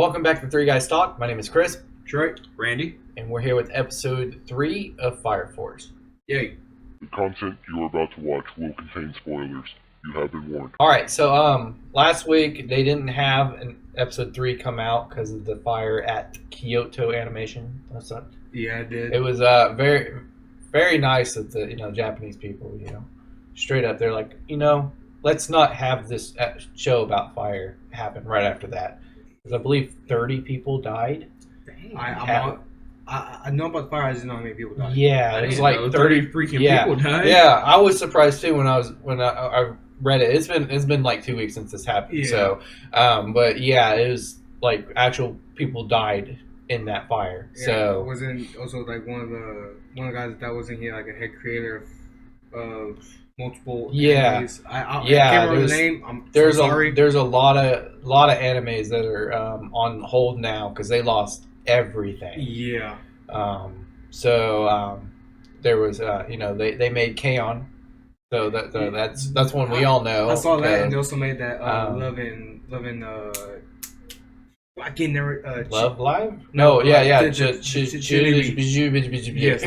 Welcome back to Three Guys Talk. My name is Chris, Troy. Randy? and we're here with episode 3 of Fire Force. Yay. The content you are about to watch will contain spoilers. You have been warned. Alright, so last week they didn't have an episode 3 come out because of the fire at Kyoto Animation. That's not, Yeah, I did. it was very, very nice that the Japanese people, straight up, they're like, let's not have this show about fire happen right after that. Because I believe 30 people died. Dang. I know about fire. I just know how many people died. Yeah, I it was didn't like know 30 freaking yeah, people died. Yeah, I was surprised too when I read it. It's been like 2 weeks since this happened. Yeah. So, but yeah, it was like actual people died in that fire. Yeah, So wasn't also like one of the guys that wasn't he like a head creator of multiple. Yeah. animes? I Yeah, can't remember there's- the name. I'm there's so sorry. there's a lot of animes that are on hold now because they lost everything. Yeah. There was they made K-On! So that's one we all know. I saw that, and they because also made that Love and I can't never Love Live? No, No, yeah. Yes, that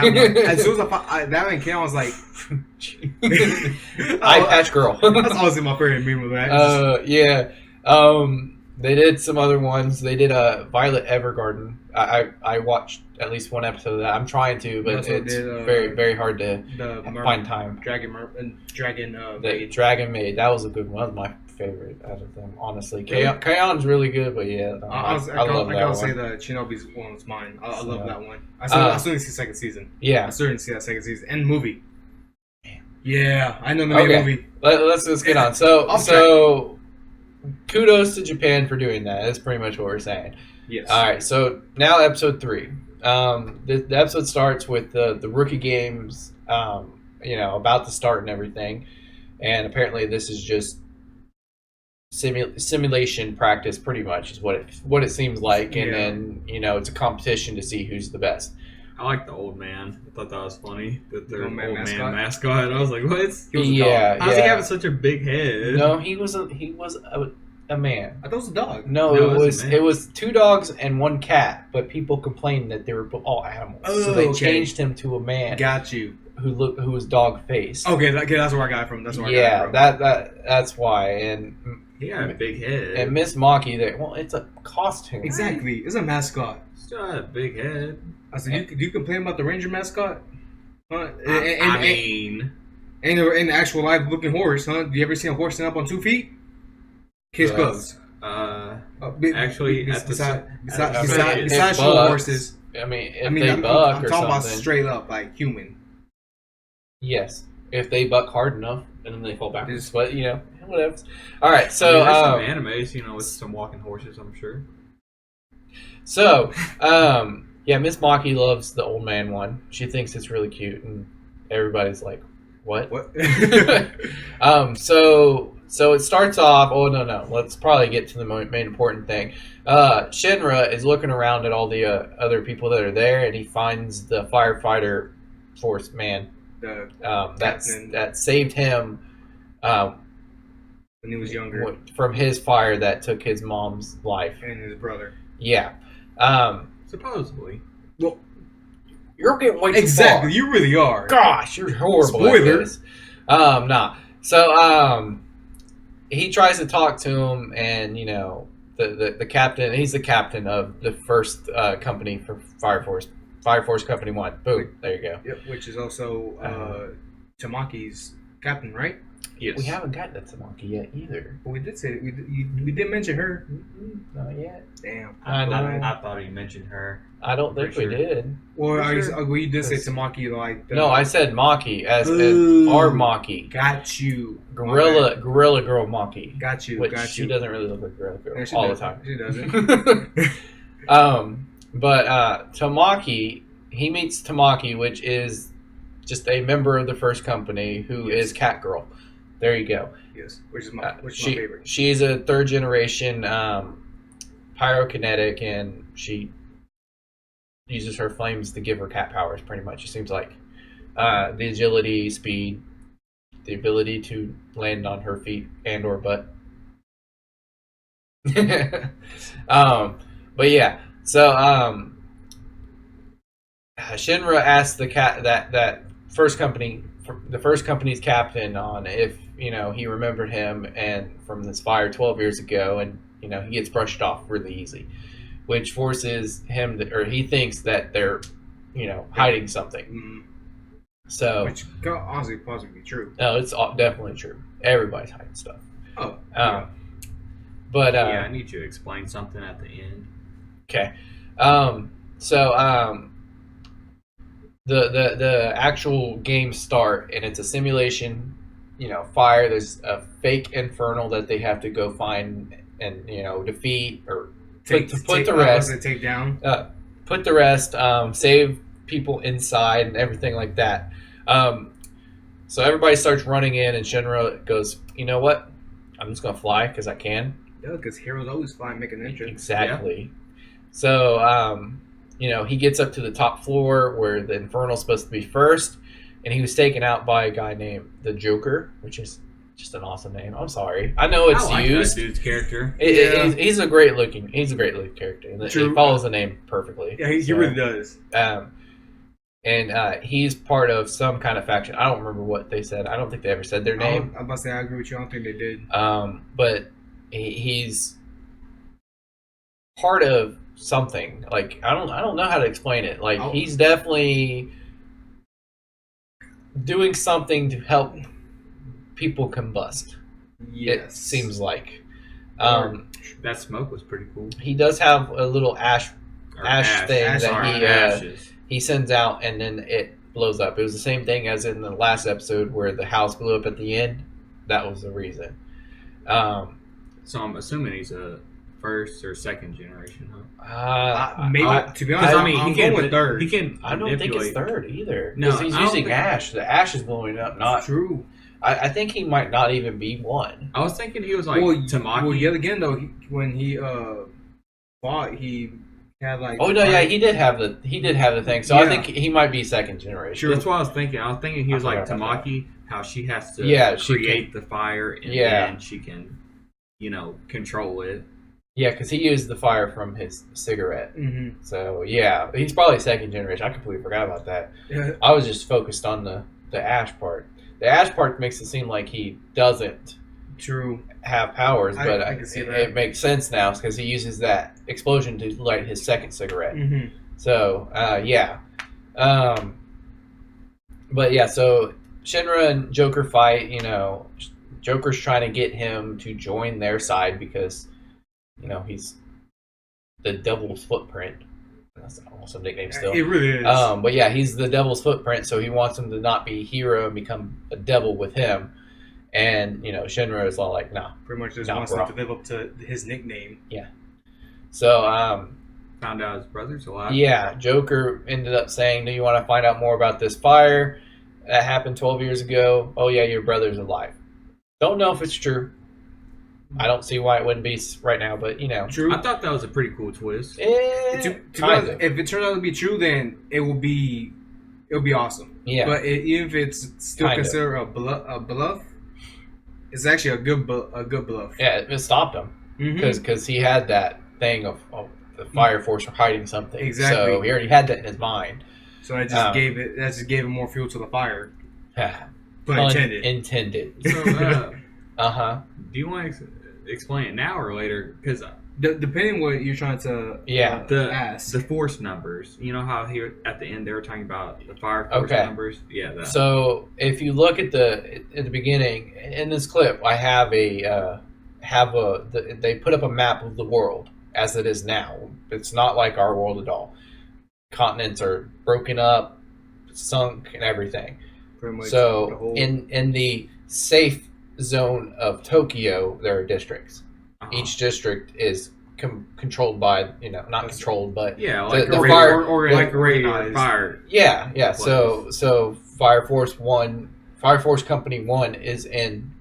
one. As soon as that one came, I was like, Eye Patch Girl. That's honestly my favorite meme of that. Yeah. They did some other ones. They did Violet Evergarden. I watched at least one episode of that. I'm trying to, but Also it's did, very, very hard to the find time. Dragon. The Dragon Maid, that was a good one. That was my favorite out of them, honestly. K-On's really good, but yeah, I love that gotta one. say the Shinobi's one was mine. I So, love that one. I certainly see second season. I Yeah. certainly see that second season and movie. Yeah, I know the main Okay. movie. Let's just get on. So kudos to Japan for doing that. That's pretty much what we're saying. Yes. All right, so now episode 3. The episode starts with the rookie games, about to start and everything, and apparently this is just simulation practice, pretty much, is what it seems like, and Yeah. then it's a competition to see who's the best. I like the old man. I thought that was funny. That their Old man old man mascot? mascot. I was like, what? He was a dog. Yeah, How's he having such a big head? No, he was a man. I thought it was a dog. No, No, it was man. it was 2 dogs and 1 cat, but people complained that they were all animals, so Oh, they okay. changed him to a man Got you. who was dog faced. Okay, that's where I got it from. That's where I got Yeah, it from. that's why. And He got a big head. Miss Maki, it's a costume. Exactly. It's a mascot. Still got a big head. I said, do you complain about the Ranger mascot? Huh? I mean, And the actual live looking horse, huh? Do you ever see a horse stand up on 2 feet? Case Yes. closed. actually, at the besides it show bucks. horses. I mean, if I'm they buck I'm or talking about something. straight up like human. Yes, if they buck hard enough, and then they fall backwards. Just- But whatever. All right, so there's some animes, with some walking horses, I'm sure. Miss Maki loves the old man one. She thinks it's really cute, and everybody's like, "What?" What? So it starts off. Oh no! Let's probably get to the main important thing. Shinra is looking around at all the other people that are there, and he finds the firefighter force man The captain. that saved him when he was younger, from his fire that took his mom's life. and his brother. Yeah. Supposedly. Well, You're getting way too exactly. far. You really are. Gosh, you're horrible. At Spoiler. this. Nah. So, he tries to talk to him, and the captain. He's the captain of the first company for Fire Force Company 1. Boom. There you go. Yep, which is also Tamaki's captain, right? Yes. We haven't gotten to Tamaki yet either. But we did say we did mention her. Not yet. Damn. I know. I thought he mentioned her. I don't think Pretty we sure. did. Or For sure. you did say Yes. Tamaki like. No, I said Maki as Ooh. our Maki. Got you. Gorilla Girl Maki. Got you. Which got she you. doesn't really look like Gorilla Girl Yeah, she all the doesn't. time. She doesn't. But Tamaki, he meets Tamaki, which is just a member of the first company who Yes. is Catgirl. There you go. Yes, which is my my favorite. She's a 3rd generation pyrokinetic, and she uses her flames to give her cat powers. Pretty much, it seems like the agility, speed, the ability to land on her feet and or butt. But yeah, so Shinra asked that first company, the first company's captain, on if he remembered him and from this fire 12 years ago, and he gets brushed off really easy, which forces him to, or he thinks that they're hiding something. Mm. So Which could honestly possibly be true. no, it's definitely true. Everybody's hiding stuff. Oh. But yeah, I need you to explain something at the end. okay. So the actual games start, and it's a simulation. Fire. There's a fake infernal that they have to go find and defeat or put to rest. Take down. Put to rest. Save people inside and everything like that. So everybody starts running in, and Shinra goes, "You know what? I'm just gonna fly because I can." Yeah, because heroes always fly and make an entrance. Exactly. So he gets up to the top floor where the Infernal's supposed to be first, and he was taken out by a guy named the Joker, which is just an awesome name. I'm sorry, I know it's I like used. that dude's character. He's a great looking character, and he follows the name perfectly. Yeah, he really does. And he's part of some kind of faction. I don't remember what they said. I don't think they ever said their name. I'm about to say I agree with you. I don't think they did. But he's part of something. Like I don't know how to explain it. Like he's definitely doing something to help people combust. Yes. It seems like. That smoke was pretty cool. He does have a little ash thing that he sends out, and then it blows up. It was the same thing as in the last episode where the house blew up at the end. That was the reason. So I'm assuming he's a first or second generation, huh? Maybe. To be honest, he can with third. He can. I don't think it's third either. No, he's using ash. The ash is blowing up. Not true. I think he might not even be one. I was thinking he was like Tamaki. Well, yet again though, when he fought, he had like. Oh no, yeah, he did have the thing. So I think he might be second generation. Sure. That's what I was thinking. I was thinking he was like Tamaki, how she has to create the fire, and then she can, control it. Yeah, because he used the fire from his cigarette. Mm-hmm. So yeah, he's probably second generation. I completely forgot about that. Yeah. I was just focused on the ash part. The ash part makes it seem like he doesn't have powers, but I can see that. It makes sense now because he uses that explosion to light his second cigarette. Mm-hmm. So yeah, but yeah, so Shinra and Joker fight. Joker's trying to get him to join their side because he's the Devil's Footprint. That's an awesome nickname still. It really is. But yeah, he's the Devil's Footprint, so he wants him to not be a hero and become a devil with him. And Shinra is all like, "Nah." Pretty much just wants him to live up to his nickname. Yeah. So found out his brother's alive. Yeah, Joker ended up saying, "Do you want to find out more about this fire that happened 12 years ago? Oh yeah, your brother's alive." Don't know if it's true. I don't see why it wouldn't be right now, but True. I thought that was a pretty cool twist. To be honest, if it turns out to be true, then it'll be awesome. Yeah. But even if it's still considered a bluff, it's actually a good bluff. Yeah, it stopped him because he had that thing of the Fire Force were hiding something. Exactly. So he already had that in his mind. So that just gave it more fuel to the fire. Pun intended. So, do you want to explain it now or later? Because depending on what you're trying to ask. The force numbers. You know how here at the end they were talking about the fire force numbers? Yeah. That. So if you look at the beginning in this clip, I have they put up a map of the world as it is now. It's not like our world at all. Continents are broken up, sunk, and everything. Pretty much so in the safe zone of Tokyo, there are districts. Each district is controlled by not controlled, but the fire fire. Yeah. So Fire Force Company 1 is in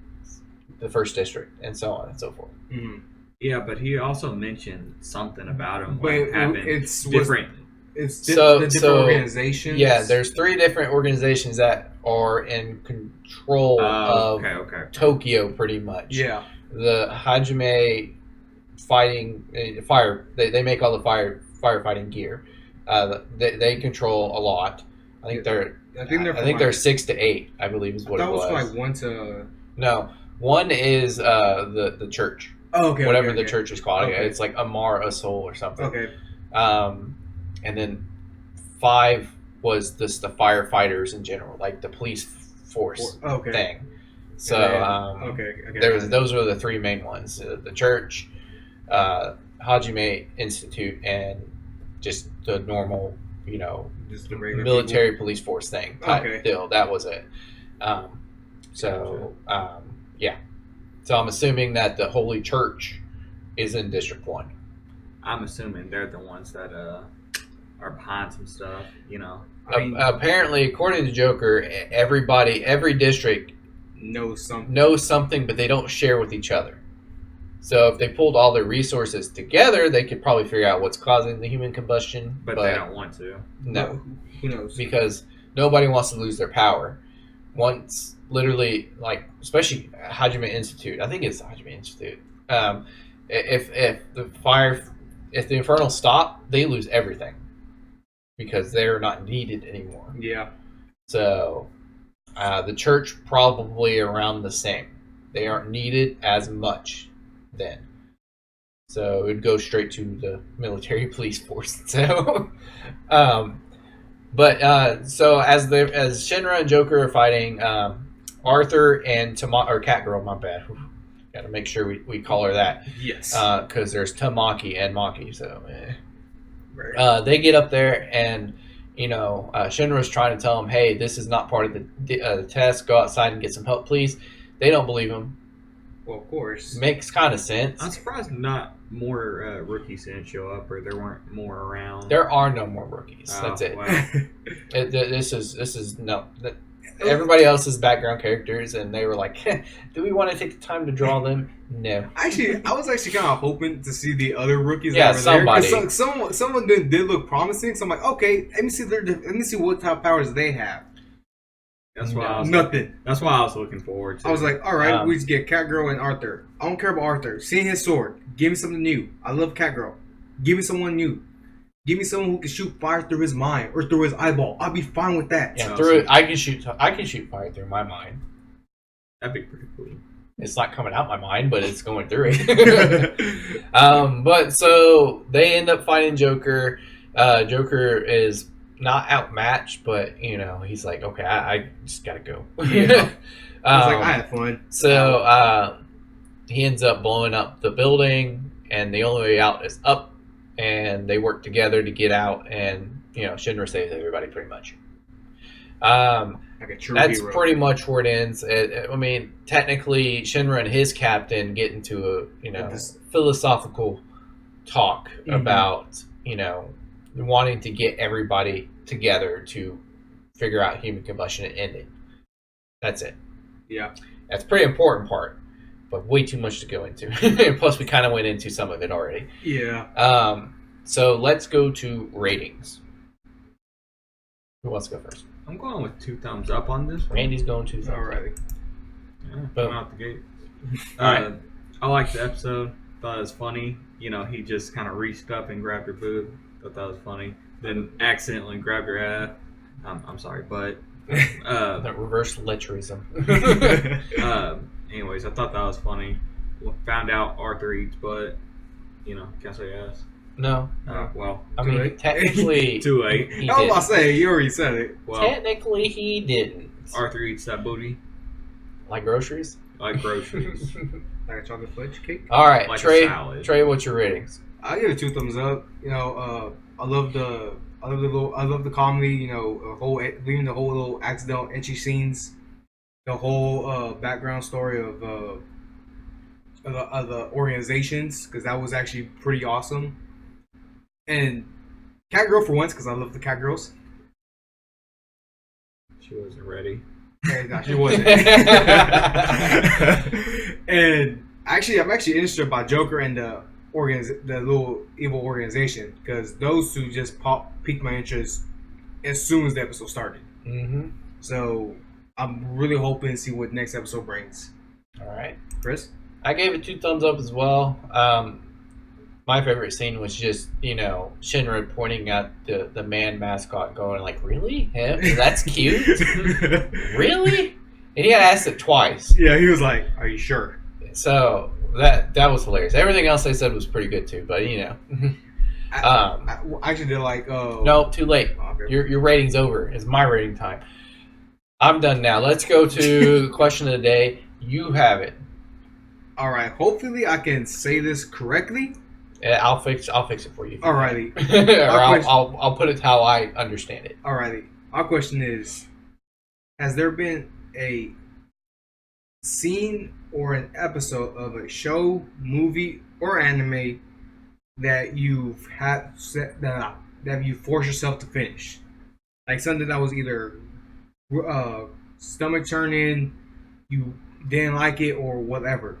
the first district, and so on and so forth. Mm-hmm. Yeah, but he also mentioned something about him it's different. It's different organizations. Yeah, there's 3 different organizations that are in control of Tokyo, pretty much. Yeah. The Hajime fighting fire. They make all the firefighting gear. They control a lot. I think they're 6 to 8. I believe is what it was. That was like 1 to. No, 1 is the church. Oh, okay. Whatever okay. the church is called. Okay. It's like Amar Asol or something. Okay. And then 5 was just the firefighters in general, like the police force thing. So those were the 3 main ones: the church, Hajime Institute, and just the normal, just the regular military police force thing type deal. That was it. Yeah. So I'm assuming that the Holy Church is in District 1. I'm assuming they're the ones that are behind some stuff, Apparently, according to Joker, every district knows something, but they don't share with each other. So if they pulled all their resources together, they could probably figure out what's causing the human combustion. But they don't want to. No. Who knows? Because nobody wants to lose their power. Once, literally, especially Hajime Institute. I think it's Hajime Institute. If the Infernals stop, they lose everything. Because they're not needed anymore. Yeah. So, the church probably around the same. They aren't needed as much then. So it would go straight to the military police force. So, so as Shinra and Joker are fighting, Arthur and Catgirl, my bad. Got to make sure we call her that. Yes. Because there's Tamaki and Maki. So. Right. They get up there and, Shinra's trying to tell them, hey, this is not part of the test. Go outside and get some help, please. They don't believe him. Well, of course. Makes kind of sense. I'm surprised not more rookies didn't show up, or there weren't more around. There are no more rookies. That's it. Wow. This is no. Everybody else is background characters, and they were like, do we want to take the time to draw them? No. Actually, I was kind of hoping to see the other rookies. Yeah, that were somebody. There. Someone did look promising. So I'm like, okay, let me see what type of powers they have. That's why nothing. That's why I was looking forward to. I was like, all right, we just get Catgirl and Arthur. I don't care about Arthur. Seeing his sword, give me something new. I love Catgirl. Give me someone new. Give me someone who can shoot fire through his mind or through his eyeball. I'll be fine with that. Yeah, I can shoot fire through my mind. That'd be pretty cool. It's not coming out my mind, but it's going through it. But so they end up fighting Joker. Joker is not outmatched, but he's like, okay, I just gotta go. Yeah. I was like, I had fun. So he ends up blowing up the building, and the only way out is up. And they work together to get out, and Shinra saves everybody pretty much. Like a true that's hero. Pretty much where it ends. I mean, technically, Shinra and his captain get into a philosophical talk about wanting to get everybody together to figure out human combustion and end it. That's it. Yeah, that's a pretty important part. But way too much to go into. Plus, we kind of went into some of it already. Yeah. So let's go to ratings. Who wants to go first? I'm going with 2 thumbs up on this. Randy's going 2 thumbs. Alrighty. Yeah, come out the gate. Alright. I liked the episode. Thought it was funny. He just kind of reached up and grabbed her boob. Thought that was funny. Then accidentally grabbed her ass. I'm sorry, but that reverse lecherism. Anyways, I thought that was funny. Found out Arthur eats butt. Can I say yes? No. Well, I mean, technically, too late. I was about to say, you already said it. Well, technically, he didn't. Arthur eats that booty. Like groceries? Like groceries. Like a chocolate fudge cake. All right, like Trey, what's your ratings? I give it 2 thumbs up. I love the comedy. Leaving the whole little accidental etchy scenes. The whole background story of the organizations, because that was actually pretty awesome. And Catgirl for once, because I love the Catgirls. She wasn't ready. No, she wasn't. And actually, I'm actually interested by Joker and the little evil organization, because those two just piqued my interest as soon as the episode started. Mm-hmm. So I'm really hoping to see what next episode brings. All right, Chris? I gave it 2 thumbs up as well. my favorite scene was just, Shinra pointing at the man mascot going like, really? Him? That's cute? Really? And he had asked it twice. Yeah, he was like, "Are you sure?" So that was hilarious. Everything else they said was pretty good too, but I actually did like. No, too late. Okay. Your rating's over. It's my rating time. I'm done now. Let's go to the question of the day. You have it. All right. Hopefully, I can say this correctly. I'll fix it for you. Alrighty. Or I'll put it how I understand it. Alrighty. Our question is: has there been a scene or an episode of a show, movie, or anime that you've had that you forced yourself to finish? Like something that was either stomach turning, you didn't like it, or whatever.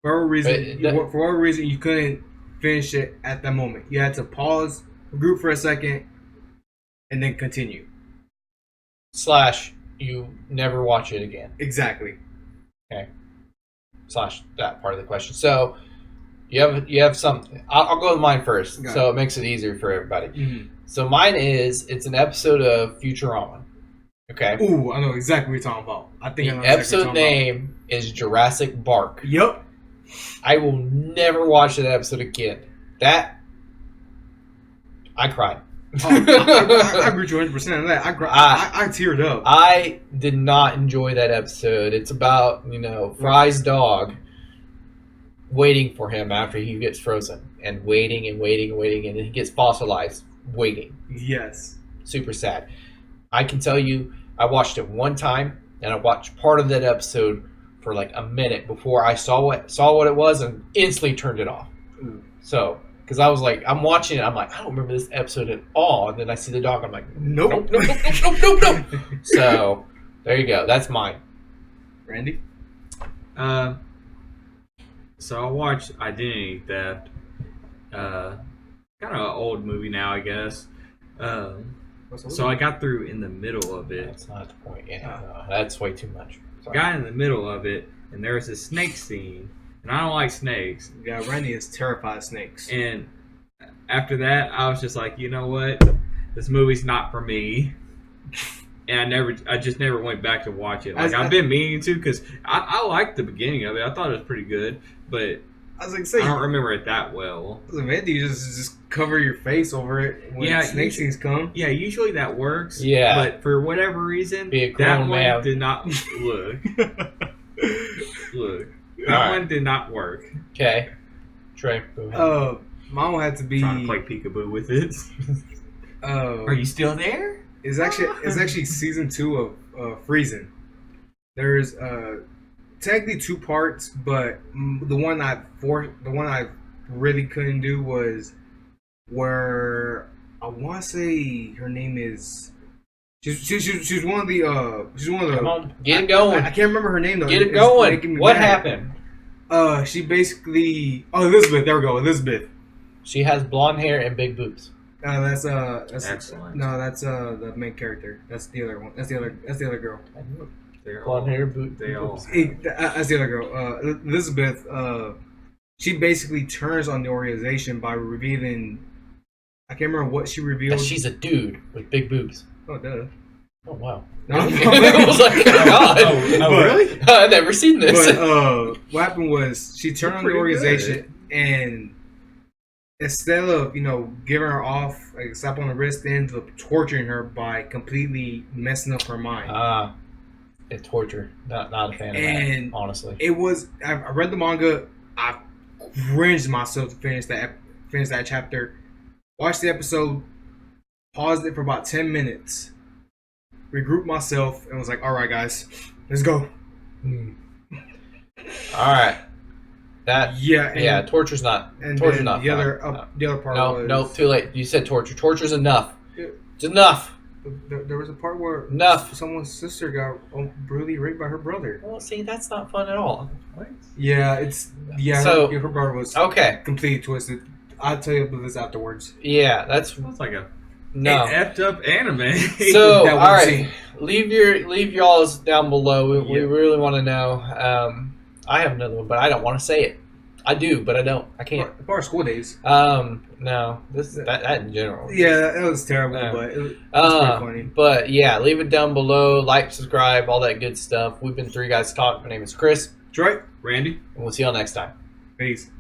For whatever reason, you couldn't finish it at that moment. You had to pause, group for a second, and then continue. / you never watch it again. Exactly. Okay. / that part of the question. So you have something. I'll go with mine first, so it makes it easier for everybody. Mm-hmm. So mine it's an episode of Futurama. Okay. Ooh, I know exactly what you're talking about. I think The episode name is Jurassic Bark. Yep. I will never watch that episode again. I cried. I agree with you 100% on that. I teared up. I did not enjoy that episode. It's about, Fry's dog waiting for him after he gets frozen. And waiting and waiting and waiting. And he gets fossilized. Waiting. Yes. Super sad. I can tell you, I watched it one time. And I watched part of that episode for like a minute before I saw what it was and instantly turned it off. Ooh. So, because I was like, I'm watching it, I'm like, I don't remember this episode at all. And then I see the dog, I'm like, nope. Nope. So, there you go. That's mine. Randy? So I watched Identity Theft. Kind of an old movie now, I guess. So I got through in the middle of it. That's not the point. Yeah, no, that's way too much. Sorry. Got in the middle of it, and there was a snake scene. And I don't like snakes. Yeah, Randy is terrified of snakes. And after that, I was just like, you know what? This movie's not for me. And I just never went back to watch it. Like I've been meaning to, because I liked the beginning of it. I thought it was pretty good, but I was like, I don't remember it that well. Randy, you just cover your face over it when snake scenes come. Yeah, usually that works. Yeah, but for whatever reason, that one did not look. That one did not work. Okay. Trey, go ahead. Mine would have to be trying to play peekaboo with it. Are you still there? It's actually season 2 of Freezing. There's technically 2 parts, but the one I really couldn't do was where I want to say her name is. She's one of the Come on, get it going. I can't remember her name though. Get it going. What happened? She basically Elizabeth. There we go, Elizabeth. She has blonde hair and big boobs. That's excellent. No, that's the main character. That's the other one. That's the other girl. Blonde hair, boobs. That's the other girl. Elizabeth. She basically turns on the organization by revealing. I can't remember what she revealed. That she's a dude with big boobs. Oh, duh. Oh, wow. No, I was like, oh, God. Really? I've never seen this. But what happened was she turned on the organization and instead of, giving her off, like a slap on the wrist, they ended up torturing her by completely messing up her mind. It's torture. Not a fan of that, honestly. It was, I read the manga, I cringed myself to finish that chapter. Watched the episode, paused it for about 10 minutes, regrouped myself, and was like, alright guys, let's go. Alright. Torture's not. And torture's then not. The other part was... No, too late. You said torture. Torture's enough. It's enough. There was a part where someone's sister got brutally raped by her brother. Well, see, that's not fun at all. What? Yeah, So, her brother was completely twisted. I'll tell you about this afterwards. Yeah, that's like a effed up anime. So, all right, leave y'all's down below. We really want to know. I have another one, but I don't want to say it. I do, but I don't. I can't. As far as school days. No. That in general. Yeah, that was terrible, Yeah. but it was pretty funny. But yeah, leave it down below. Like, subscribe, all that good stuff. We've been Three Guys Talk. My name is Chris, Troy, Randy. and we'll see y'all next time. peace.